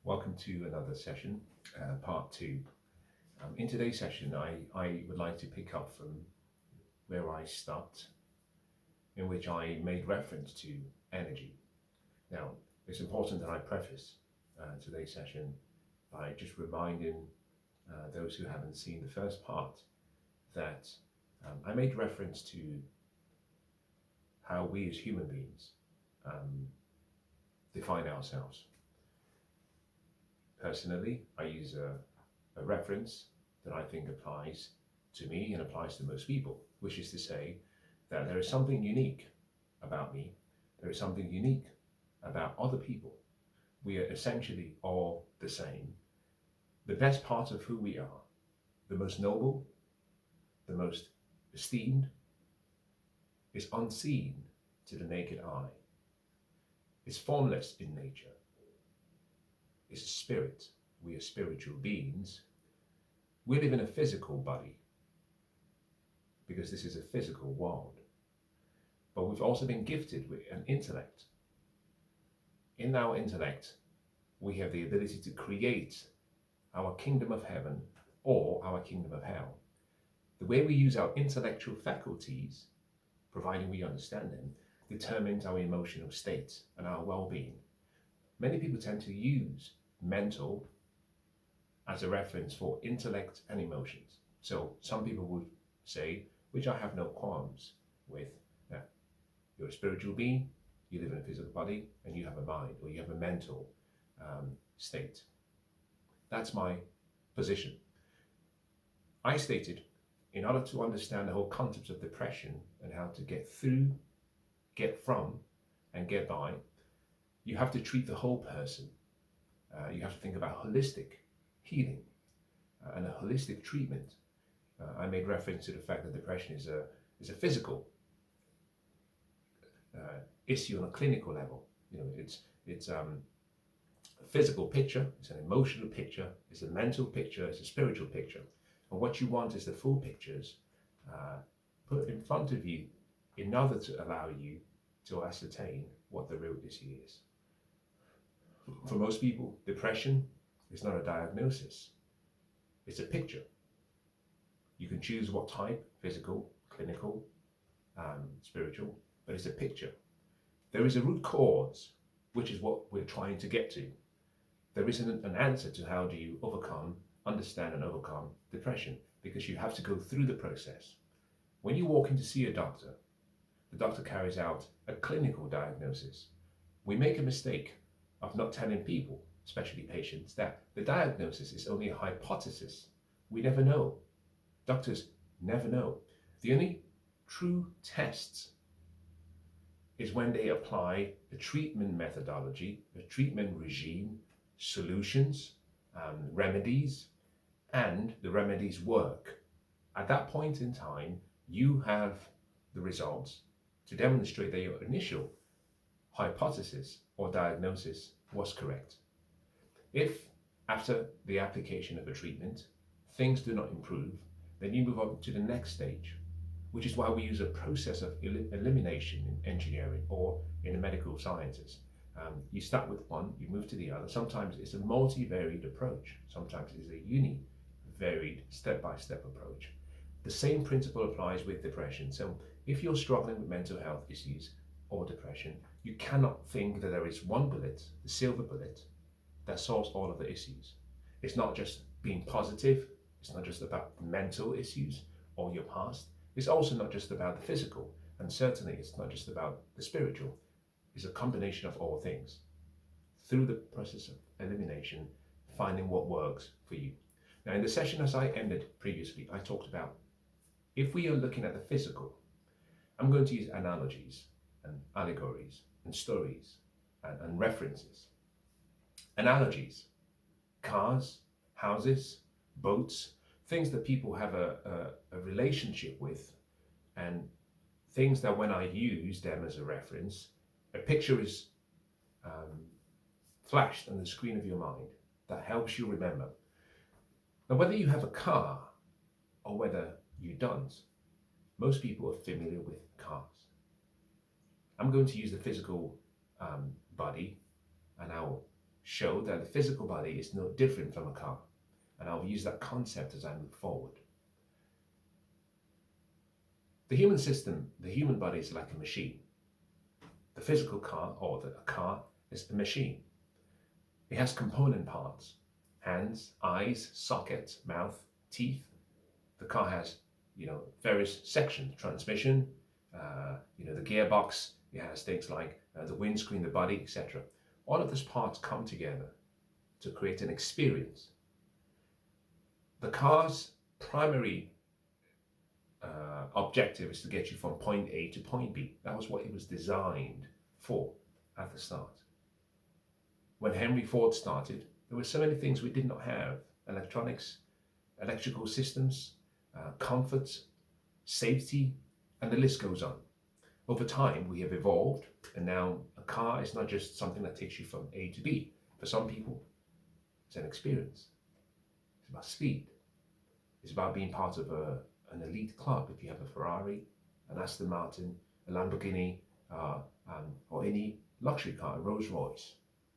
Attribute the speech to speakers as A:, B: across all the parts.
A: Welcome to another session, part two. In today's session, I would like to pick up from where I stopped, in which I made reference to energy. Now, it's important that I preface today's session by just reminding those who haven't seen the first part that I made reference to how we as human beings define ourselves. Personally, I use a reference that I think applies to me and applies to most people, which is to say that there is something unique about me, there is something unique about other people. We are essentially all the same. The best part of who we are, the most noble, the most esteemed, is unseen to the naked eye. It's formless in nature. It's a spirit. We are spiritual beings. We live in a physical body because this is a physical world. But we've also been gifted with an intellect. In our intellect, we have the ability to create our kingdom of heaven or our kingdom of hell. The way we use our intellectual faculties, providing we understand them, determines our emotional state and our well-being. Many people tend to use mental as a reference for intellect and emotions. So some people would say, which I have no qualms with, that you're a spiritual being, you live in a physical body, and you have a mind, or you have a mental state. That's my position. I stated, in order to understand the whole concept of depression and how to get through, get from, and get by, you have to treat the whole person. You have to think about holistic healing and a holistic treatment. I made reference to the fact that depression is a physical issue on a clinical level. You know, it's a physical picture, it's an emotional picture, it's a mental picture, it's a spiritual picture. And what you want is the full pictures put in front of you in order to allow you to ascertain what the real issue is. For most people, depression is not a diagnosis. It's a picture. You can choose what type, physical, clinical, spiritual, but it's a picture. There is a root cause, which is what we're trying to get to. There isn't an answer to how do you understand and overcome depression, because you have to go through the process. When you walk in to see a doctor, the doctor carries out a clinical diagnosis. We make a mistake of not telling people, especially patients, that the diagnosis is only a hypothesis. We never know. Doctors never know. The only true tests is when they apply the treatment methodology, the treatment regime, solutions, remedies, and the remedies work. At that point in time, you have the results to demonstrate that your initial hypothesis or diagnosis was correct. If after the application of a treatment, things do not improve, then you move on to the next stage, which is why we use a process of elimination in engineering or in the medical sciences. You start with one, you move to the other. Sometimes it's a multivariate approach. Sometimes it's a univariate step-by-step approach. The same principle applies with depression. So if you're struggling with mental health issues or depression, you cannot think that there is one bullet, the silver bullet, that solves all of the issues. It's not just being positive. It's not just about mental issues or your past. It's also not just about the physical. And certainly it's not just about the spiritual. It's a combination of all things. Through the process of elimination, finding what works for you. Now, in the session as I ended previously, I talked about if we are looking at the physical, I'm going to use analogies and allegories and stories and references. Analogies: cars, houses, boats, things that people have a relationship with, and things that when I use them as a reference, a picture is flashed on the screen of your mind that helps you remember. Now, whether you have a car or whether you don't, most people are familiar with cars. I'm going to use the physical body, and I'll show that the physical body is no different from a car. And I'll use that concept as I move forward. The human system, the human body is like a machine. The physical car, or a car, is a machine. It has component parts: hands, eyes, sockets, mouth, teeth. The car has, various sections: transmission, the gearbox. It has things like the windscreen, the body, etc. All of these parts come together to create an experience. The car's primary objective is to get you from point A to point B. That was what it was designed for at the start. When Henry Ford started, there were so many things we did not have: electronics, electrical systems, comfort, safety, and the list goes on. Over time, we have evolved, and now a car is not just something that takes you from A to B. For some people, it's an experience. It's about speed. It's about being part of an elite club. If you have a Ferrari, an Aston Martin, a Lamborghini, or any luxury car, a Rolls Royce,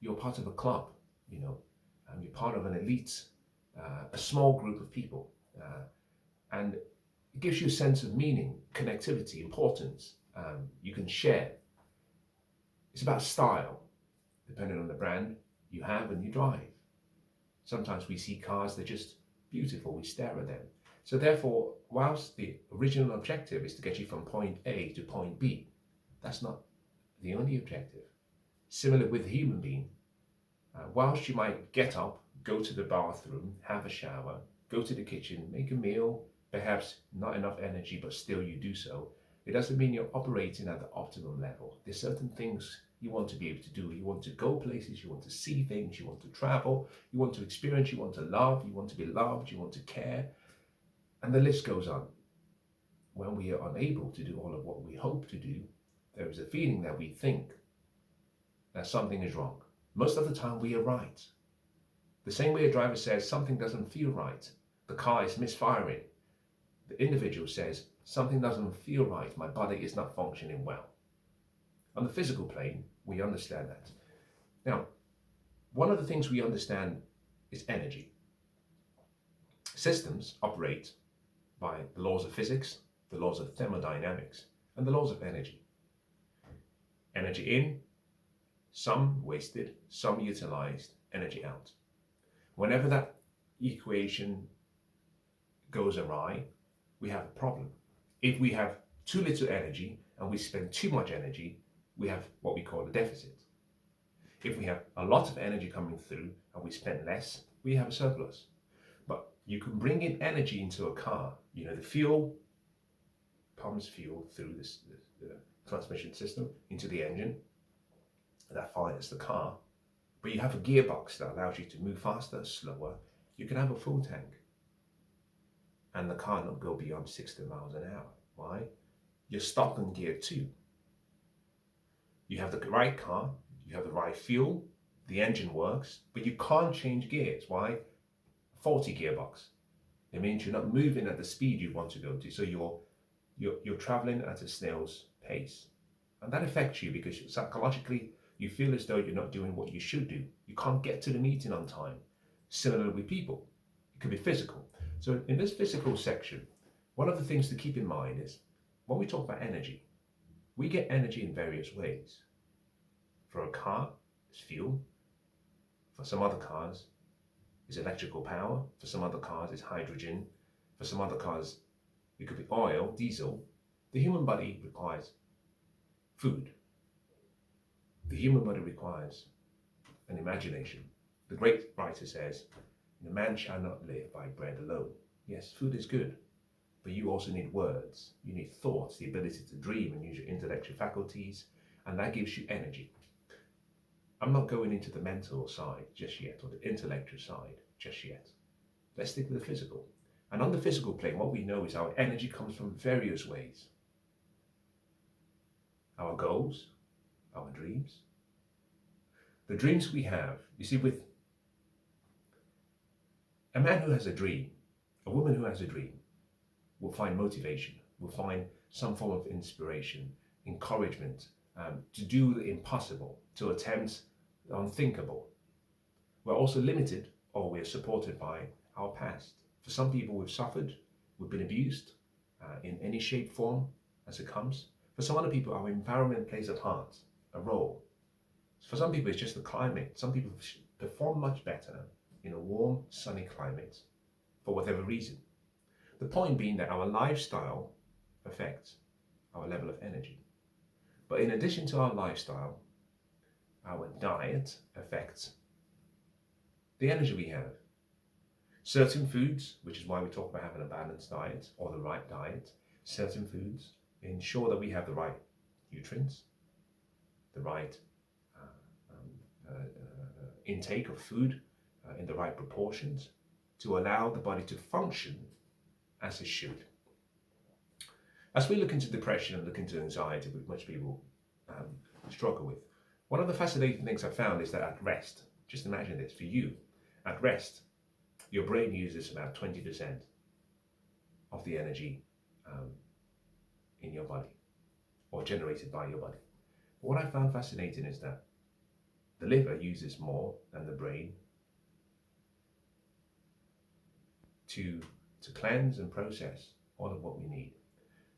A: you're part of a club. You're part of an elite, a small group of people, and it gives you a sense of meaning, connectivity, importance. You can share. It's about style, depending on the brand you have and you drive. Sometimes we see cars, they're just beautiful, we stare at them. So therefore, whilst the original objective is to get you from point A to point B, that's not the only objective. Similar with the human being, whilst you might get up, go to the bathroom, have a shower, go to the kitchen, make a meal, perhaps not enough energy, but still you do so, it doesn't mean you're operating at the optimum level. There's certain things you want to be able to do. You want to go places, you want to see things, you want to travel, you want to experience, you want to love, you want to be loved, you want to care, and the list goes on. When we are unable to do all of what we hope to do, there is a feeling that we think that something is wrong. Most of the time we are right. The same way a driver says something doesn't feel right, the car is misfiring. The individual says something doesn't feel right, my body is not functioning well. On the physical plane, we understand that. Now, one of the things we understand is energy. Systems operate by the laws of physics, the laws of thermodynamics, and the laws of energy. Energy in, some wasted, some utilized, energy out. Whenever that equation goes awry, we have a problem. If we have too little energy and we spend too much energy, we have what we call a deficit. If we have a lot of energy coming through and we spend less, we have a surplus. But you can bring in energy into a car. The fuel pumps fuel through the transmission system into the engine. That fires the car. But you have a gearbox that allows you to move faster, slower. You can have a full tank and the car not go beyond 60 miles an hour. Why? You're stuck on gear 2. You have the right car, you have the right fuel, the engine works, but you can't change gears. Why? Faulty gearbox. It means you're not moving at the speed you want to go to, so you're traveling at a snail's pace. And that affects you because psychologically you feel as though you're not doing what you should do. You can't get to the meeting on time. Similar with people. It could be physical. So in this physical section, one of the things to keep in mind is when we talk about energy, we get energy in various ways. For a car, it's fuel. For some other cars, it's electrical power. For some other cars, it's hydrogen. For some other cars, it could be oil, diesel. The human body requires food. The human body requires an imagination. The great writer says, "The man shall not live by bread alone." Yes, food is good, but you also need words. You need thoughts, the ability to dream and use your intellectual faculties, and that gives you energy. I'm not going into the mental side just yet, or the intellectual side just yet. Let's stick with the physical. And on the physical plane, what we know is our energy comes from various ways. Our goals, our dreams. The dreams we have, you see, with a man who has a dream, a woman who has a dream, will find motivation, will find some form of inspiration, encouragement to do the impossible, to attempt the unthinkable. We're also limited, or we're supported by our past. For some people, we've suffered, we've been abused in any shape, form as it comes. For some other people, our environment plays a role. For some people, it's just the climate. Some people perform much better in a warm, sunny climate for whatever reason. The point being that our lifestyle affects our level of energy. But in addition to our lifestyle, our diet affects the energy we have. Certain foods, which is why we talk about having a balanced diet or the right diet, certain foods ensure that we have the right nutrients, the right intake of food in the right proportions to allow the body to function as it should. As we look into depression and look into anxiety, which much people struggle with, one of the fascinating things I found is that at rest, just imagine this, for you, at rest, your brain uses about 20% of the energy in your body or generated by your body. But what I found fascinating is that the liver uses more than the brain to cleanse and process all of what we need.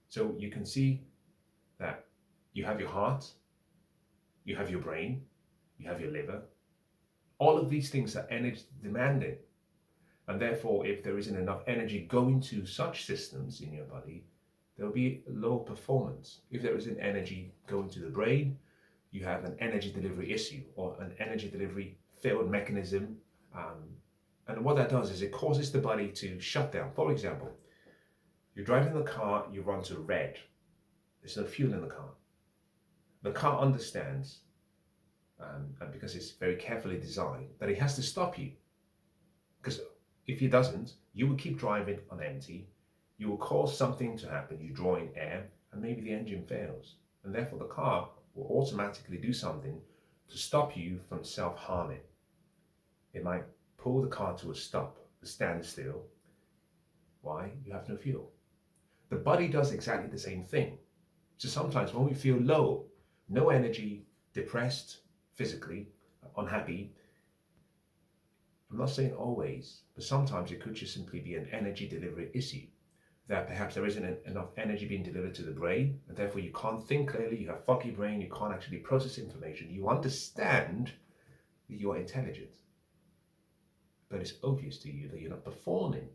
A: So you can see that you have your heart, you have your brain, you have your liver. All of these things are energy demanding. And therefore, if there isn't enough energy going to such systems in your body, there will be low performance. If there isn't energy going to the brain, you have an energy delivery issue or an energy delivery failed mechanism. And what that does is it causes the body to shut down. For example, you're driving the car, you run to red. There's no fuel in the car. The car understands, and because it's very carefully designed, that it has to stop you. Because if it doesn't, you will keep driving on empty. You will cause something to happen. You draw in air, and maybe the engine fails. And therefore, the car will automatically do something to stop you from self-harming. It might pull the car to a stop, a standstill. Why? You have no fuel. The body does exactly the same thing. So sometimes when we feel low, no energy, depressed, physically, unhappy, I'm not saying always, but sometimes it could just simply be an energy delivery issue. That perhaps there isn't enough energy being delivered to the brain, and therefore you can't think clearly, you have foggy brain, you can't actually process information. You understand that you are intelligent, but it's obvious to you that you're not performing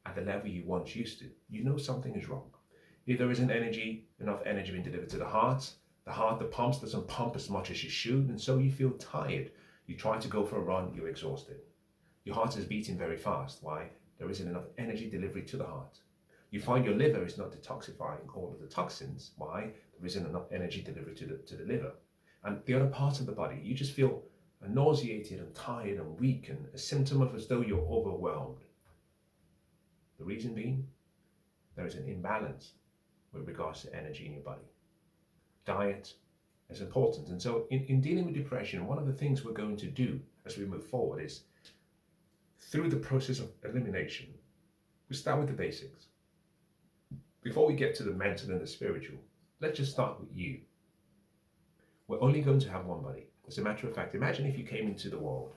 A: at the level you once used to. You know something is wrong. If there isn't enough energy being delivered to the heart, the pumps doesn't pump as much as it should, and so you feel tired. You try to go for a run, you're exhausted. Your heart is beating very fast. Why? There isn't enough energy delivery to the heart. You find your liver is not detoxifying all of the toxins. Why? There isn't enough energy delivery to the liver. And the other parts of the body, you just feel nauseated and tired and weak, and a symptom of as though you're overwhelmed. The reason being, there is an imbalance with regards to energy in your body. Diet is important. And so in dealing with depression, one of the things we're going to do as we move forward is, through the process of elimination, we start with the basics. Before we get to the mental and the spiritual, let's just start with you. We're only going to have one body. As a matter of fact, imagine if you came into the world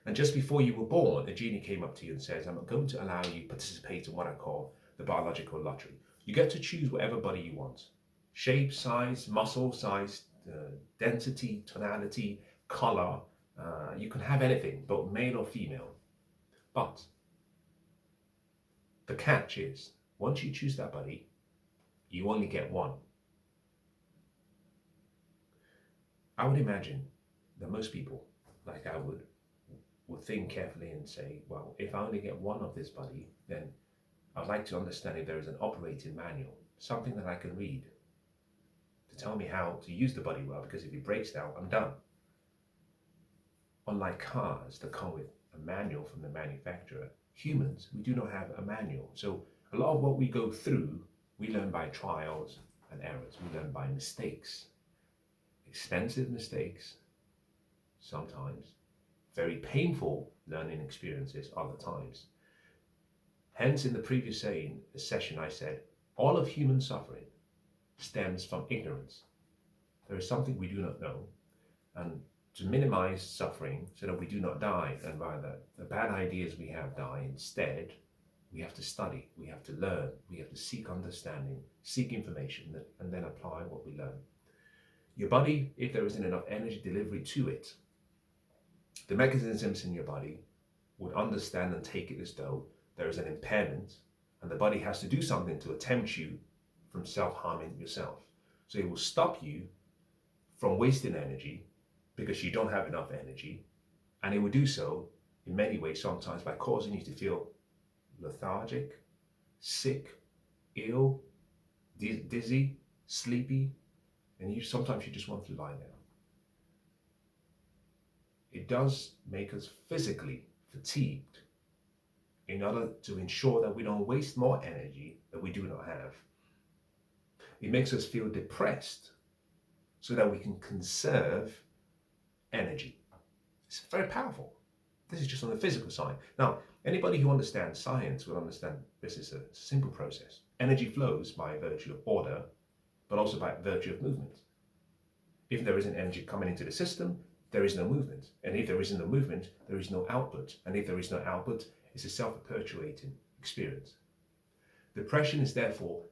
A: and just before you were born, a genie came up to you and says, I'm going to allow you to participate in what I call the biological lottery. You get to choose whatever body you want. Shape, size, muscle size, density, tonality, color. You can have anything, both male or female. But the catch is, once you choose that body, you only get one. I would imagine that most people, like I would think carefully and say, well, if I only get one of this body, then I'd like to understand if there is an operating manual, something that I can read to tell me how to use the body well, because if it breaks down, I'm done. Unlike cars that come with a manual from the manufacturer, humans, we do not have a manual. So a lot of what we go through, we learn by trials and errors. We learn by mistakes, expensive mistakes, sometimes very painful learning experiences other times. Hence, in the previous session, I said, all of human suffering stems from ignorance. There is something we do not know, and to minimize suffering so that we do not die and by the bad ideas we have die. Instead, we have to study, we have to learn, we have to seek understanding, seek information, and then apply what we learn. Your body, if there isn't enough energy delivery to it, the mechanisms in your body would understand and take it as though there is an impairment and the body has to do something to tempt you from self-harming yourself. So it will stop you from wasting energy because you don't have enough energy, and it will do so in many ways, sometimes by causing you to feel lethargic, sick, ill, dizzy, sleepy, and sometimes you just want to lie down. It does make us physically fatigued in order to ensure that we don't waste more energy that we do not have. It makes us feel depressed so that we can conserve energy. It's very powerful. This is just on the physical side. Now, anybody who understands science will understand this is a simple process. Energy flows by virtue of order, but also by virtue of movement. If there isn't energy coming into the system, there is no movement. And if there isn't no movement, there is no output. And if there is no output, it's a self-perpetuating experience. Depression is therefore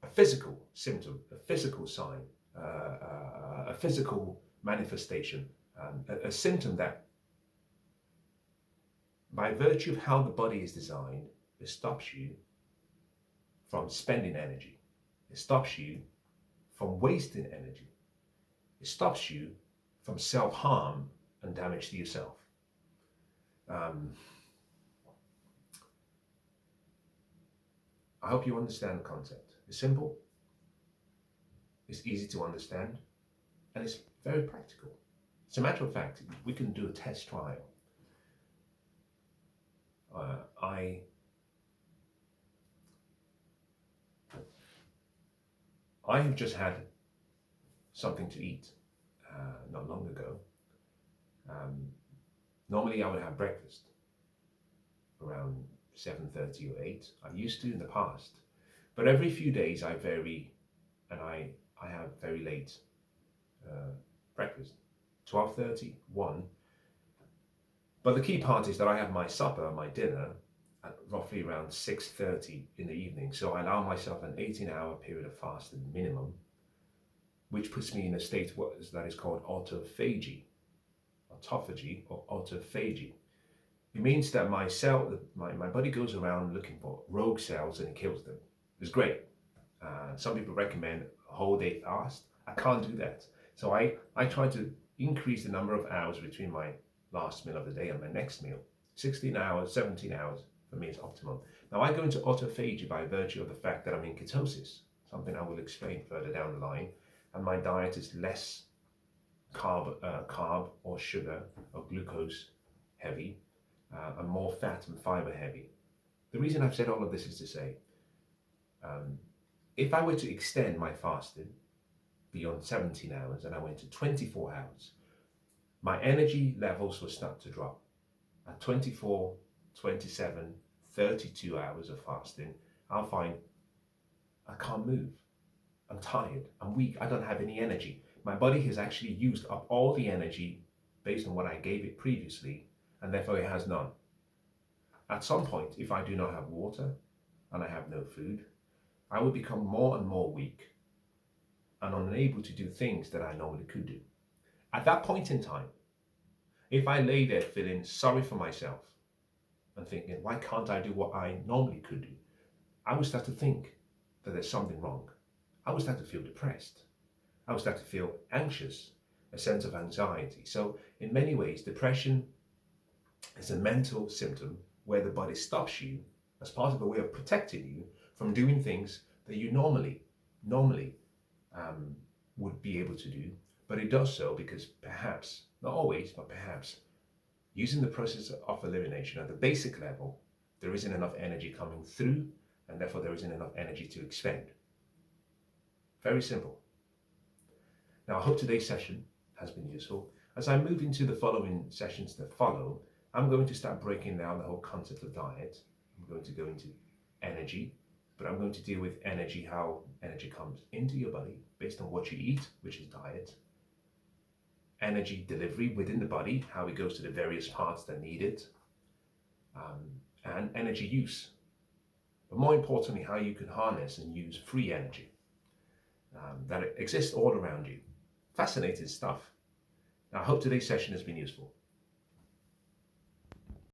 A: a physical symptom, a physical sign, a physical manifestation, a symptom that, by virtue of how the body is designed, it stops you from spending energy. It stops you from wasting energy. It stops you from self-harm and damage to yourself. I hope you understand the concept. It's simple, it's easy to understand, and it's very practical. As a matter of fact, we can do a test trial. I have just had something to eat not long ago. Normally I would have breakfast around 7:30 or 8. I used to in the past, but every few days I vary and I have very late breakfast, 12:30, 1. But the key part is that I have my supper, my dinner, at roughly around 6:30 in the evening. So I allow myself an 18-hour period of fasting minimum, which puts me in a state that is called autophagy, or autophagy. It means that my body goes around looking for rogue cells and it kills them. It's great. Some people recommend a whole day fast. I can't do that. So I try to increase the number of hours between my last meal of the day and my next meal. 16 hours, 17 hours for me is optimum. Now I go into autophagy by virtue of the fact that I'm in ketosis, something I will explain further down the line, and my diet is less carb or sugar or glucose heavy, and more fat and fiber heavy. The reason I've said all of this is to say, if I were to extend my fasting beyond 17 hours and I went to 24 hours, my energy levels will start to drop. At 24, 27, 32 hours of fasting, I'll find I can't move. I'm tired, I'm weak, I don't have any energy. My body has actually used up all the energy based on what I gave it previously, and therefore it has none. At some point, if I do not have water and I have no food, I will become more and more weak and unable to do things that I normally could do. At that point in time, if I lay there feeling sorry for myself and thinking, why can't I do what I normally could do? I would start to think that there's something wrong. I would start to feel depressed. I would start to feel anxious, a sense of anxiety. So in many ways, depression is a mental symptom where the body stops you as part of a way of protecting you from doing things that you normally would be able to do. But it does so because perhaps, not always, but perhaps, using the process of elimination at the basic level, there isn't enough energy coming through, and therefore there isn't enough energy to expend. Very simple. Now, I hope today's session has been useful. As I move into the following sessions that follow, I'm going to start breaking down the whole concept of diet. I'm going to go into energy, but I'm going to deal with energy, how energy comes into your body based on what you eat, which is diet. energy delivery within the body, how it goes to the various parts that need it, and energy use. But more importantly, how you can harness and use free energy that exists all around you. Fascinating stuff. Now, I hope today's session has been useful.